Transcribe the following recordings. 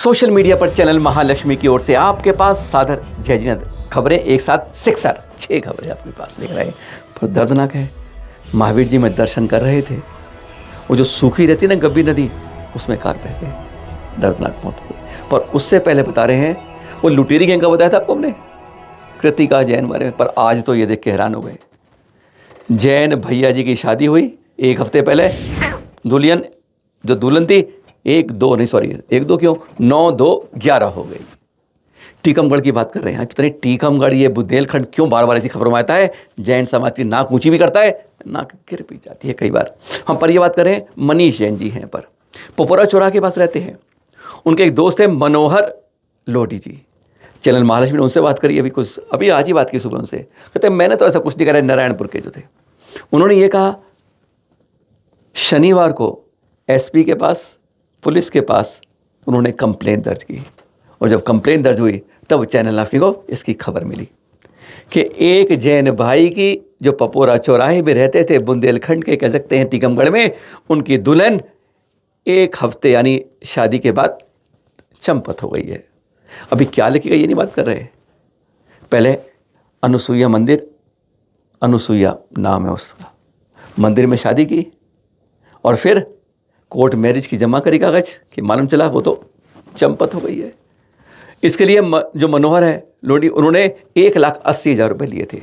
Social media पर channel Mahalakshmi की ओर से आपके पास सादर जय जिनेंद्र। खबरें एक साथ सिक्सर 6 खबरें आपके पास लेकर आए। पर दर्दनाक है। महावीर जी में दर्शन कर रहे थे, वो जो सूखी रहती है ना गब्बी नदी, उसमें कार बह गई, दर्दनाक मौत हो गई। पर उससे पहले बता रहे हैं, वो लुटेरी गैंग का बताया था आपको हमने, कृतिका जैन बारे में। पर आज तो ये देख के हैरान हो गए। जैन भैया जी की शादी हुई 1 हफ्ते पहले। दुल्हन जो दुल्हन थी 1-2 क्यों 9-2-11 हो गई। टीकमगढ़ की बात कर रहे हैं। पता नहीं टीकमगढ़ ये बुंदेलखंड क्यों बार बार ऐसी खबरों में आता है। जैन समाज की नाक ऊंची भी करता है, नाक गिर भी जाती है कई बार। हम पर ये बात कर रहे हैं, मनीष जैन जी हैं पर पपोरा चौराहा के पास रहते हैं। उनके एक दोस्त है मनोहर लोधी जी। चैनल महालक्ष्मी ने उनसे बात करी अभी आज ही बात की सुबह उनसे। कहते हैं मैंने तो ऐसा कुछ नहीं करा। नारायणपुर के जो थे, उन्होंने ये कहा शनिवार को एसपी के पास, पुलिस के पास उन्होंने कंप्लेंट दर्ज की। और जब कंप्लेंट दर्ज हुई तब चैनल महालक्ष्मी को इसकी खबर मिली कि एक जैन भाई की जो पपोरा चौराहे में रहते थे, बुंदेलखंड के कह सकते हैं टीकमगढ़ में, उनकी दुल्हन 1 हफ्ते यानी शादी के बाद चंपत हो गई है। अभी क्या लिखी गई ये नहीं बात कर रहे। पहले अनुसुईया मंदिर, अनुसुईया नाम है उसका, मंदिर में शादी की और फिर कोर्ट मैरिज की जमा करी कागज कि मालूम चला वो तो चंपत हो गई है। इसके लिए जो मनोहर है लोधी, उन्होंने 1,80,000 रुपये लिए थे।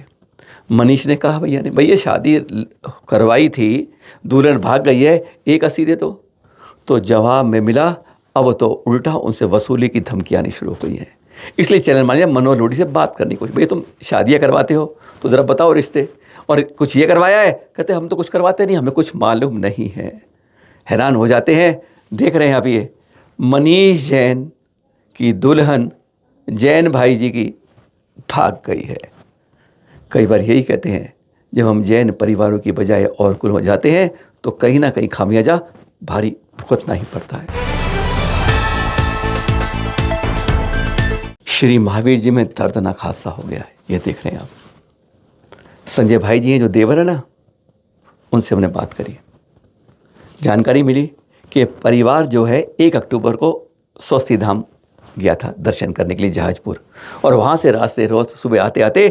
मनीष ने कहा भैया शादी करवाई थी, दुल्हन भाग गई है, 1,80 दे दो। तो जवाब में मिला अब तो उल्टा उनसे वसूली की धमकी आनी शुरू हो गई है। इसलिए चैनल मानिए मनोहर लोधी से बात करने की कोशिश, भैया तुम शादियाँ करवाते हो तो ज़रा बताओ रिश्ते, और कुछ ये करवाया है? कहते हम तो कुछ करवाते नहीं, हमें कुछ मालूम नहीं है। हैरान हो जाते हैं। देख रहे हैं आप, ये मनीष जैन की दुल्हन जैन भाई जी की भाग गई है। कई बार यही कहते हैं, जब हम जैन परिवारों की बजाय और कुल हो जाते हैं तो कहीं ना कहीं खामियाजा भारी भुगतना ही पड़ता है। श्री महावीर जी में दर्दनाक हादसा हो गया है, ये देख रहे हैं आप। संजय भाई जी हैं जो देवर है ना, उनसे हमने बात करी। जानकारी मिली कि परिवार जो है 1 अक्टूबर को स्वस्ति धाम गया था दर्शन करने के लिए जहाजपुर, और वहाँ से रास्ते रोज सुबह आते आते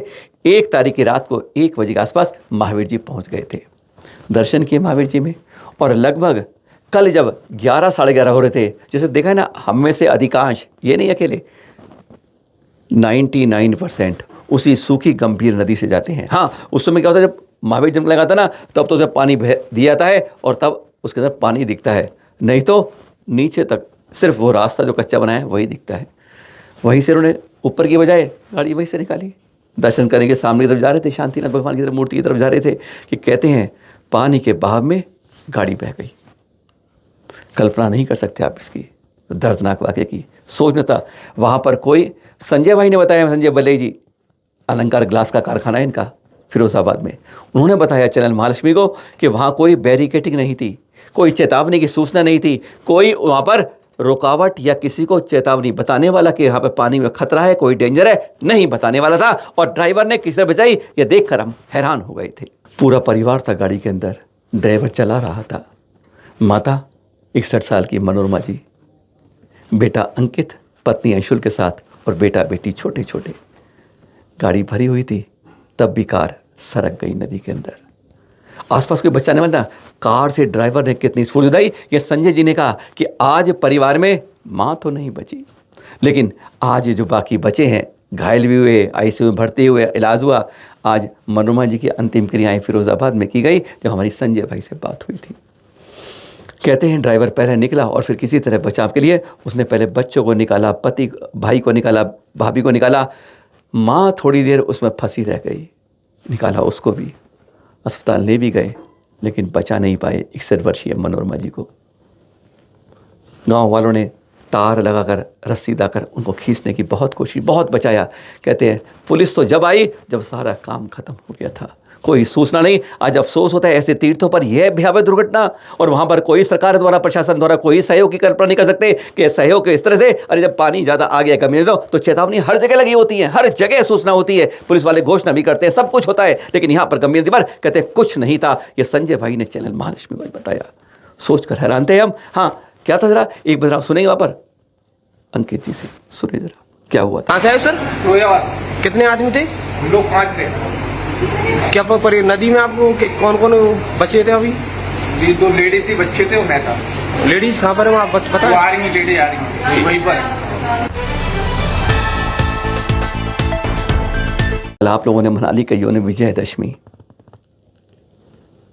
1 तारीख की रात को 1 बजे के आसपास महावीर जी पहुँच गए थे। दर्शन किए महावीर जी में, और लगभग कल जब 11 साढ़े 11 हो रहे थे, जैसे देखा है ना, हम में से अधिकांश, ये नहीं अकेले, 99% उसी सूखी गंभीर नदी से जाते हैं। हाँ, उस समय क्या होता है, जब महावीर जब लगा था ना, तब तो उसे पानी दिया जाता है और तब उसके अंदर पानी दिखता है, नहीं तो नीचे तक सिर्फ वो रास्ता जो कच्चा बना है वही दिखता है। वहीं से उन्होंने ऊपर की बजाय गाड़ी वहीं से निकाली। दर्शन करने के सामने की तरफ जा रहे थे, शांतिनाथ भगवान की तरफ, मूर्ति की तरफ जा रहे थे कि कहते हैं पानी के बहाव में गाड़ी बह गई। कल्पना नहीं कर सकते आप इसकी दर्दनाक वाक़े की। सोचना था वहाँ पर कोई, संजय भाई ने बताया, संजय बल्ले जी, अलंकार ग्लास का कारखाना है इनका फिरोजाबाद में, उन्होंने बताया चैनल महालक्ष्मी को कि वहाँ कोई बैरिकेटिंग नहीं थी, कोई चेतावनी की सूचना नहीं थी, कोई वहाँ पर रुकावट या किसी को चेतावनी बताने वाला कि यहाँ पर पानी में खतरा है, कोई डेंजर है, नहीं बताने वाला था। और ड्राइवर ने किसी बचाई, ये देखकर हम हैरान हो गए थे। पूरा परिवार था गाड़ी के अंदर, ड्राइवर चला रहा था, माता 61 साल की मनोरमा जी, बेटा अंकित, पत्नी अंशुल के साथ, और बेटा बेटी छोटे छोटे। गाड़ी भरी हुई थी, तब भी कार सरक गई नदी के अंदर। आसपास कोई बच्चा नहीं, बनता कार से ड्राइवर ने कितनी स्फूर्ति दिखाई। ये संजय जी ने कहा कि आज परिवार में माँ तो नहीं बची, लेकिन आज जो बाकी बचे हैं, घायल भी हुए, आईसीयू में भर्ती हुए, इलाज हुआ, आज मनोरमा जी की अंतिम क्रियाएं फिरोजाबाद में की गई। जब हमारी संजय भाई से बात हुई थी, कहते हैं ड्राइवर पहले निकला और फिर किसी तरह बचाव के लिए उसने पहले बच्चों को निकाला, पति भाई को निकाला, भाभी को निकाला, माँ थोड़ी देर उसमें फंसी रह गई, निकाला उसको भी, अस्पताल ले भी गए, लेकिन बचा नहीं पाए 61 वर्षीय मनोरमा जी को। गांव वालों ने तार लगाकर, रस्सी दाकर उनको खींचने की बहुत कोशिश, बहुत बचाया। कहते हैं पुलिस तो जब आई जब सारा काम खत्म हो गया था, कोई सूचना नहीं। आज अफसोस होता है ऐसे तीर्थों पर यह भयावह दुर्घटना, और वहाँ पर कोई सरकार द्वारा, प्रशासन द्वारा कोई सहयोग की कल्पना नहीं कर सकते कि सहयोग के इस तरह से, अरे जब पानी ज़्यादा आ गया कमी दो तो चेतावनी हर जगह लगी होती है, हर जगह सूचना होती है, पुलिस वाले घोषणा भी करते हैं, सब कुछ होता है, लेकिन यहाँ पर गंभीर पर कहते हैं कुछ नहीं था। ये संजय भाई ने चैनल महालक्ष्मी को बताया, सोचकर हैरान थे हम। हाँ, क्या था जरा एक बार सुनेंगे वहाँ पर। अंकित जी से। सुनिए जरा क्या हुआ था। कहाँ से आए सर? रोयावाला। कितने आदमी थे? हम लोग 5 थे। क्या पर नदी में आपको कौन कौन बचे थे अभी? ये 2 लेडी थी, बच्चे थे और मैं था। लेडीज कहाँ पर है आप पता वो है? आ रही लेडी आ रही वहीं पर। कल आप लोगों ने मना ली कईयों ने विजयदशमी।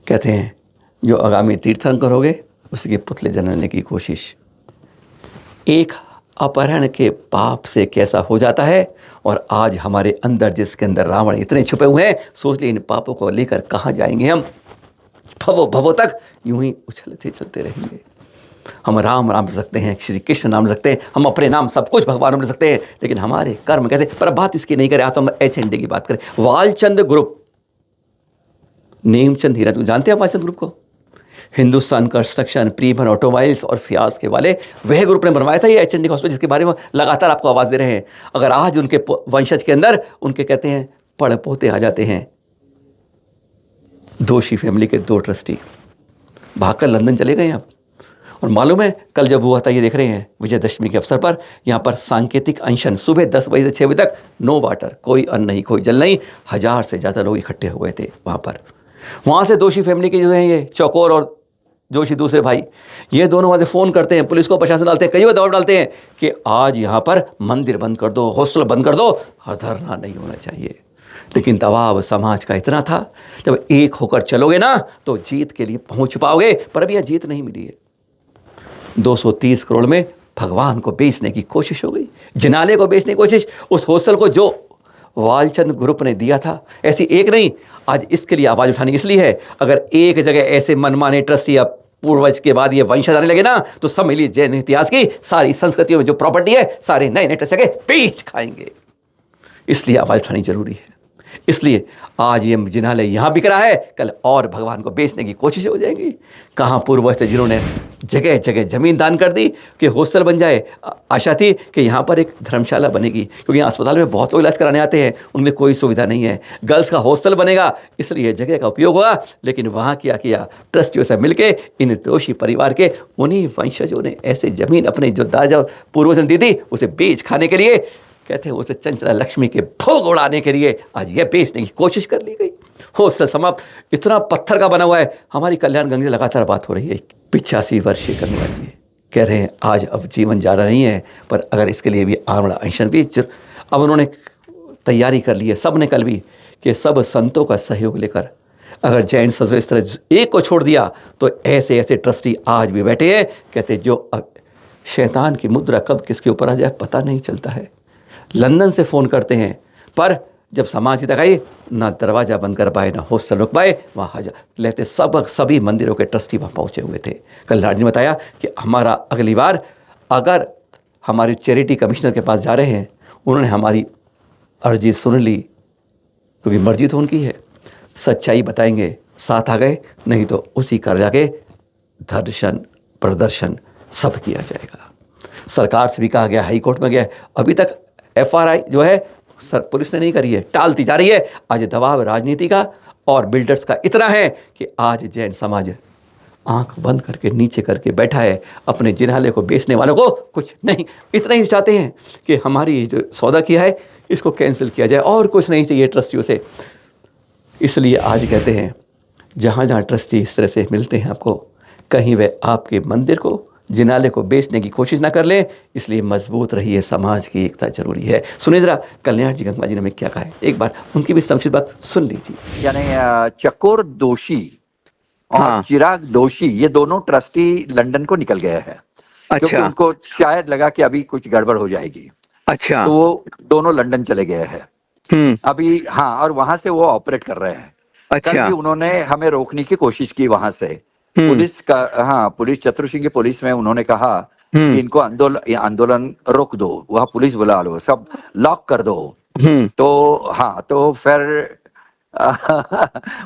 कहते हैं जो आगामी तीर्थंकर करोगे उसी के पुतले जलाने की कोशिश। एक अपहरण के पाप से कैसा हो जाता है, और आज हमारे अंदर जिसके अंदर रावण इतने छुपे हुए हैं, सोच लिए इन पापों को लेकर कहाँ जाएंगे हम। भवो भवो तक यूं ही उछलते चलते रहेंगे। हम राम नाम ले सकते हैं, श्री कृष्ण नाम ले सकते हैं, हम अपने नाम सब कुछ भगवान ले सकते हैं, लेकिन हमारे कर्म कैसे। पर बात इसकी नहीं करें, आज तो हम HND की बात करें। वालचंद ग्रुप, नेमचंद हीरा, तुम जानते हैं वालचंद ग्रुप को? हिंदुस्तान कंस्ट्रक्शन, प्रीमन ऑटोमोबाइल्स और फियाज के वाले वह ग्रुप ने बनवाया था ये HND हॉस्पिटल, जिसके बारे में लगातार आपको आवाज़ दे रहे हैं। अगर आज उनके वंशज के अंदर उनके कहते हैं पड़ पोते आ जाते हैं। दोषी फैमिली के 2 ट्रस्टी भागकर लंदन चले गए अब। और मालूम है कल जब हुआ था, ये देख रहे हैं विजयदशमी के अवसर पर यहाँ पर सांकेतिक अनशन, सुबह 10 बजे से 6 बजे तक नो वाटर, कोई अन्न नहीं, कोई जल नहीं। 1000 से ज़्यादा लोग इकट्ठे हो गए थे वहाँ पर। वहाँ से दोषी फैमिली के जो हैं ये चौकोर और जोशी दूसरे भाई, ये दोनों वहाँ से फ़ोन करते हैं, पुलिस को प्रशासन डालते हैं, कई दबाव डालते हैं कि आज यहाँ पर मंदिर बंद कर दो, हॉस्टल बंद कर दो, हर धरना नहीं होना चाहिए। लेकिन दबाव समाज का इतना था, जब एक होकर चलोगे ना तो जीत के लिए पहुँच पाओगे। पर अभी यह जीत नहीं मिली है। 230 करोड़ में भगवान को बेचने की कोशिश हो गई, जिनाले को बेचने की कोशिश। उस हॉस्टल को जो वालचंद ग्रुप ने दिया था, ऐसी एक नहीं, आज इसके लिए आवाज़ उठानी इसलिए है, अगर एक जगह ऐसे मनमाने ट्रस्टी अब पूर्वज के बाद ये वंशज आने लगे ना, तो सब मिलिए जैन इतिहास की सारी संस्कृतियों में जो प्रॉपर्टी है, सारे नए नए ट्रस्ट के पीछ खाएंगे। इसलिए आवाज़ उठानी जरूरी है। इसलिए आज ये जिनालय यहाँ बिक रहा है, कल और भगवान को बेचने की कोशिश हो जाएगी। कहाँ पूर्वज थे जिन्होंने जगह जगह ज़मीन दान कर दी कि हॉस्टल बन जाए। आशा थी कि यहाँ पर एक धर्मशाला बनेगी, क्योंकि यहाँ अस्पताल में बहुत लोग इलाज कराने आते हैं, उनमें कोई सुविधा नहीं है। गर्ल्स का हॉस्टल बनेगा, इसलिए जगह का उपयोग हुआ। लेकिन वहाँ क्या किया, ट्रस्टियों से मिलके इन दोषी परिवार के उन्हीं वंशजों ने ऐसे ज़मीन अपने जो दादा पूर्वजों ने दी थी, उसे बेच खाने के लिए, कहते हैं उसे चंचला लक्ष्मी के भोग उड़ाने के लिए आज यह बेचने की कोशिश कर ली गई। हॉस्टल समाप्त, इतना पत्थर का बना हुआ है। हमारी कल्याण गंगा लगातार बात हो रही है। 85 वर्षीय गंगा जी कह रहे हैं आज अब जीवन जा रहा नहीं है, पर अगर इसके लिए भी आमड़ा अनशन भी अब उन्होंने तैयारी कर ली है, सब ने कल भी, कि सब संतों का सहयोग लेकर अगर जैन संस्कृति इस तरह एक को छोड़ दिया तो ऐसे ऐसे ट्रस्टी आज भी बैठे हैं। कहते जो शैतान की मुद्रा कब किसके ऊपर आ जाए पता नहीं चलता है। लंदन से फ़ोन करते हैं, पर जब समाज की तक आई, ना दरवाज़ा बंद कर पाए, ना हॉस्टल रुक पाए, वहाँ हजार लेते सभी मंदिरों के ट्रस्टी वहाँ पहुँचे हुए थे। कल राज ने बताया कि हमारा अगली बार अगर हमारी चैरिटी कमिश्नर के पास जा रहे हैं, उन्होंने हमारी अर्जी सुन ली, क्योंकि मर्जी तो उनकी है, सच्चाई बताएंगे, साथ आ गए, नहीं तो उसी कर जाके दर्शन प्रदर्शन सब किया जाएगा। सरकार से भी कहा गया, हाई कोर्ट में गया, अभी तक FRI जो है पुलिस ने नहीं करी है, टालती जा रही है। आज दबाव राजनीति का और बिल्डर्स का इतना है कि आज जैन समाज आंख बंद करके नीचे करके बैठा है, अपने जिनाले को बेचने वालों को कुछ नहीं, इतना ही चाहते हैं कि हमारी जो सौदा किया है इसको कैंसिल किया जाए, और कुछ नहीं चाहिए ट्रस्टियों से। इसलिए आज कहते हैं जहाँ जहाँ ट्रस्टी इस तरह से मिलते हैं आपको, कहीं वे आपके मंदिर को जिनाले को बेचने की कोशिश ना कर लें। इसलिए मजबूत रहिए, समाज की एकता जरूरी है। सुनिए जरा कल्याण जी गंगा जी ने हमें क्या कहा है, एक बार उनकी भी संक्षिप्त बात सुन लीजिए। यानी चकोर दोषी और चिराग दोषी, ये दोनों ट्रस्टी लंदन को निकल गए हैं। अच्छा। क्योंकि उनको शायद लगा कि अभी कुछ गड़बड़ हो जाएगी। अच्छा। तो वो दोनों लंदन चले गए हैं अभी। हाँ, और वहां से वो ऑपरेट कर रहे हैं। अच्छा। उन्होंने हमें रोकने की कोशिश की वहां से, पुलिस का, हाँ, पुलिस चतुर सिंह की पुलिस में उन्होंने कहा कि इनको आंदोलन रोक दो, वहाँ पुलिस बुला लो, सब लॉक कर दो। तो हाँ, तो फिर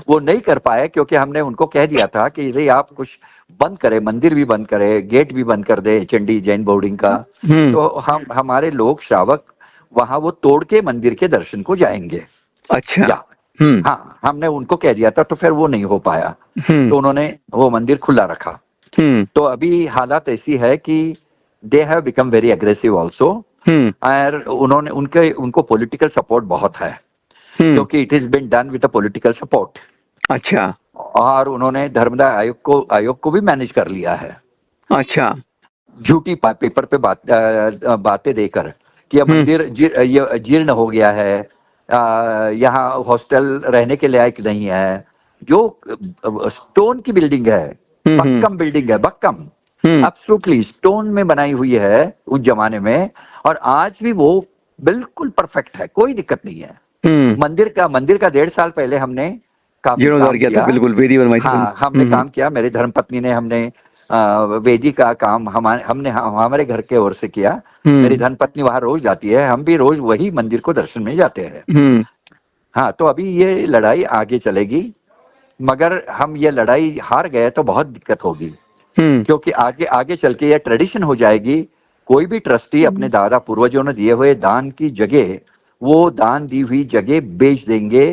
वो नहीं कर पाए, क्योंकि हमने उनको कह दिया था कि यदि आप कुछ बंद करे, मंदिर भी बंद करे, गेट भी बंद कर दे HND जैन बोर्डिंग का, तो हमारे लोग श्रावक वहां वो तोड़ के मंदिर के दर्शन को जाएंगे। अच्छा। हाँ, हमने उनको कह दिया था, तो फिर वो नहीं हो पाया। तो उन्होंने वो मंदिर खुला रखा। तो अभी हालात ऐसी है कि they have become very aggressive also, और उन्होंने उनको पॉलिटिकल सपोर्ट बहुत है, क्योंकि it is been done with political support. अच्छा और उन्होंने धर्मदाय आयोग को भी मैनेज कर लिया है। अच्छा झूठी पेपर पे बातें देकर कि अब मंदिर जीर्ण हो गया है, यहाँ हॉस्टल रहने के लायक नहीं है, जो स्टोन की बिल्डिंग है, बक्कम बिल्डिंग है, बक्कम एब्सोल्युटली स्टोन में बनाई हुई है उस जमाने में, और आज भी वो बिल्कुल परफेक्ट है, कोई दिक्कत नहीं है। मंदिर का 1.5 साल पहले हमने काफी जीर्णोद्धार किया था, बिल्कुल वेदी बनवाई थी। हाँ, हमने काम किया, मेरी धर्मपत्नी ने, हमने वेदी का काम हमने हमारे घर के ओर से किया। मेरी धर्मपत्नी वहां रोज जाती है, हम भी रोज वही मंदिर को दर्शन में जाते हैं। हाँ, तो अभी ये लड़ाई आगे चलेगी, मगर हम ये लड़ाई हार गए तो बहुत दिक्कत होगी, क्योंकि आगे चल के ये ट्रेडिशन हो जाएगी। कोई भी ट्रस्टी अपने दादा पूर्वजों ने दिए हुए दान की जगह, वो दान दी हुई जगह बेच देंगे,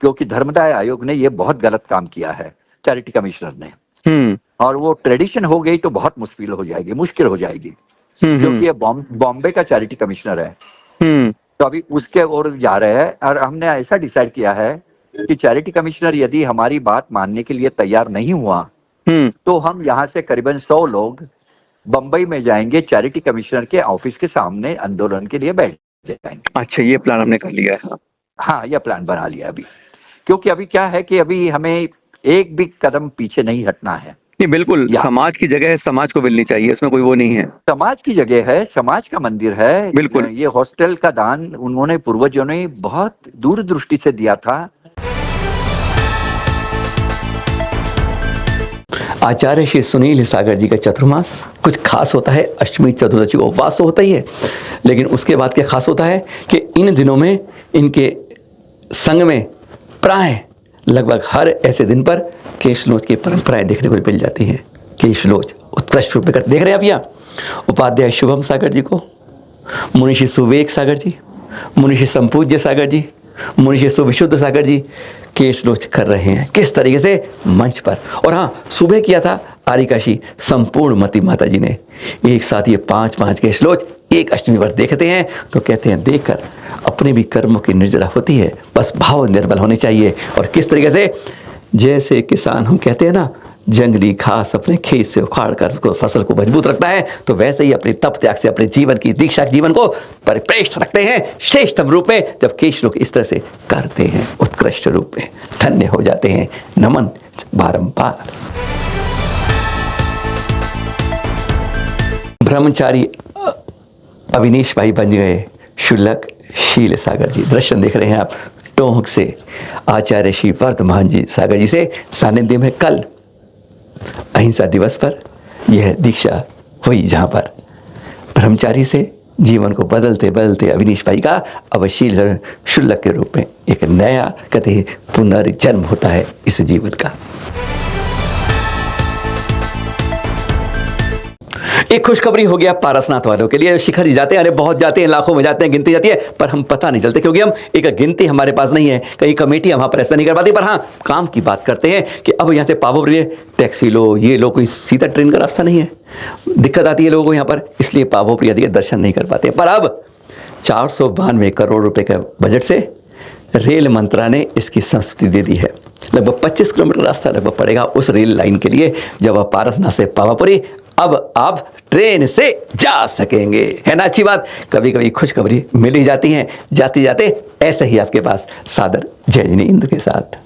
क्योंकि धर्मदाय आयोग ने ये बहुत गलत काम किया है, चैरिटी कमिश्नर ने, और वो ट्रेडिशन हो गई तो बहुत मुश्किल हो जाएगी, क्योंकि ये बॉम्बे का चैरिटी कमिश्नर है। तो अभी उसके ओर जा रहे हैं, और हमने ऐसा डिसाइड किया है कि चैरिटी कमिश्नर यदि हमारी बात मानने के लिए तैयार नहीं हुआ, तो हम यहाँ से करीबन 100 लोग बंबई में जाएंगे, चैरिटी कमिश्नर के ऑफिस के सामने आंदोलन के लिए बैठ जाएंगे। अच्छा, ये प्लान हमने कर लिया है। हाँ, यह प्लान बना लिया अभी, क्योंकि अभी क्या है कि अभी हमें एक भी कदम पीछे नहीं हटना है। नहीं, बिल्कुल समाज की जगह है, समाज को मिलनी चाहिए, इसमें कोई वो नहीं है। समाज की जगह है, समाज का मंदिर है, बिल्कुल। ये हॉस्टल का दान उन्होंने पूर्वजों ने बहुत दूरदृष्टि से दिया था। आचार्य श्री सुनील सागर जी का चतुर्मास कुछ खास होता है। अष्टमी चतुर्दशी को उपवास तो होता ही है, लेकिन उसके बाद क्या खास होता है कि इन दिनों में इनके संग में प्राय लगभग हर ऐसे दिन पर केशलोच की परंपराएं देखने को मिल जाती हैं। केशलोच उत्कृष्ट रूप में करते देख रहे हैं आप यहाँ उपाध्याय शुभम सागर जी को, मुनिषी सुवेक सागर जी, मुनिषी संपूज्य सागर जी, मुनिषी सुविशुद्ध सागर जी केशलोच कर रहे हैं किस तरीके से मंच पर। और हाँ, सुबह किया था आरिकाशी संपूर्ण मती माता जी ने। एक साथ ये 5 केशलोच एक अष्टमी पर देखते हैं तो कहते हैं देखकर अपने भी कर्मों की निर्जला होती है, बस भाव निर्मल होने चाहिए। और किस तरीके से, जैसे किसान हम कहते हैं ना, जंगली घास अपने खेत से उखाड़ कर उसको फसल को मजबूत रखता है, तो वैसे ही अपने तप त्याग से अपने जीवन की दीक्षा जीवन को परिप्रेष्ठ रखते हैं श्रेष्ठतम रूप में। जब केशलोक इस तरह से करते हैं उत्कृष्ट रूप में, धन्य हो जाते हैं। नमन बारंबार। ब्रह्मचारी अविनीश भाई बन गए शुल्लक शील सागर जी। दर्शन देख रहे हैं आप टोंक से आचार्य श्री वर्धमान जी सागर जी से सानिध्य में कल अहिंसा दिवस पर यह दीक्षा हुई, जहाँ पर ब्रह्मचारी से जीवन को बदलते बदलते अविनीश भाई का अवशील शुल्लक के रूप में एक नया कहते हैं पुनर्जन्म होता है इस जीवन का। एक खुशखबरी हो गया पारसनाथ वालों के लिए। शिखर जी जाते हैं, अरे बहुत जाते हैं, लाखों में जाते हैं, गिनती जाती है, पर हम पता नहीं चलते, क्योंकि हम एक गिनती हमारे पास नहीं है, कई कमेटी वहाँ पर ऐसा नहीं कर पाती। पर हाँ, काम की बात करते हैं कि अब यहाँ से पाभौपुरी टैक्सी लो, ये लो, कोई सीधा ट्रेन का रास्ता नहीं है, दिक्कत आती है लोगों को यहाँ पर, इसलिए पाभौपुरी आदि के दर्शन नहीं कर पाते। पर अब 492 करोड़ रुपए के बजट से रेल मंत्रालय ने इसकी संस्तुति दे दी है। लगभग 25 किलोमीटर रास्ता लगभग पड़ेगा उस रेल लाइन के लिए, जब आप पारसनाथ से पावापुरी अब आप ट्रेन से जा सकेंगे। है ना अच्छी बात? कभी कभी खुशखबरी मिल ही जाती है जाते जाते। ऐसे ही आपके पास सादर जय जिनेंद्र के साथ।